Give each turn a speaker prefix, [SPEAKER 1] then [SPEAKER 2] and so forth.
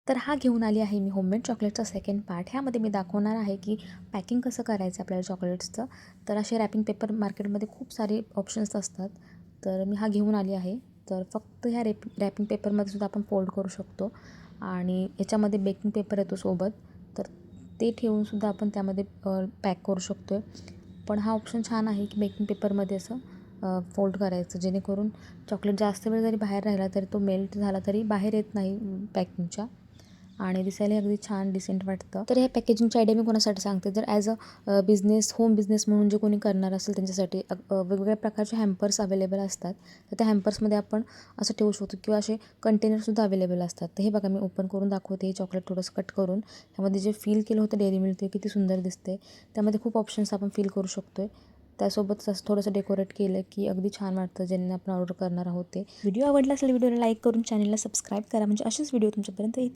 [SPEAKER 1] तर हा घेऊन आली आहे मी होममेड चॉकलेटचा सेकंड पार्ट. ह्यामध्ये मी दाखवणार आहे की पॅकिंग कसं करायचं आपल्याला चॉकलेट्सचं. तर असे रॅपिंग पेपर मार्केटमध्ये खूप सारे ऑप्शन्स असतात. तर मी हा घेऊन आली आहे. तर फक्त ह्या रॅपिंग पेपरमध्ये सुद्धा आपण फोल्ड करू शकतो आणि याच्यामध्ये बेकिंग पेपर येतो सोबत. तर ते ठेवूनसुद्धा आपण त्यामध्ये पॅक करू शकतो आहे. पण हा ऑप्शन छान आहे की बेकिंग पेपरमध्ये असं फोल्ड करायचं, जेणेकरून चॉकलेट जास्त वेळ जरी बाहेर राहिला तरी तो मेल्ट झाला तरी बाहेर येत नाही पॅकिंगच्या, आणि दिसायला अगदी छान डिसेंट वाटतं. तर ह्या पॅकेजिंगची आयडिया मी कोणासाठी सांगते, तर as a business, home business म्हणून जे कोणी करणार असेल त्यांच्यासाठी वेगवेगळ्या प्रकारचे हॅम्पर्स अवेलेबल असतात. तर त्या हॅम्पर्समध्ये आपण असं ठेवू शकतो किंवा असे कंटेनरसुद्धा अवेलेबल असतात. तर हे बघा मी ओपन करून दाखवते. हे चॉकलेट थोडंसं कट करून ह्यामध्ये जे फील केलं होतं डेअरी मिल्क ते किती सुंदर दिसते. त्यामध्ये खूप ऑप्शन्स आपण फील करू शकतो आहे. त्यासोबतच असं थोडंसं डेकोरेट केलं की अगदी छान वाटतं, ज्यांनी आपण ऑर्डर करणार आहोत ते. व्हिडिओ आवडला असेल व्हिडिओला लाईक करून चॅनलला सबस्क्राईब करा, म्हणजे असेच व्हिडिओ तुमच्यापर्यंत येतील.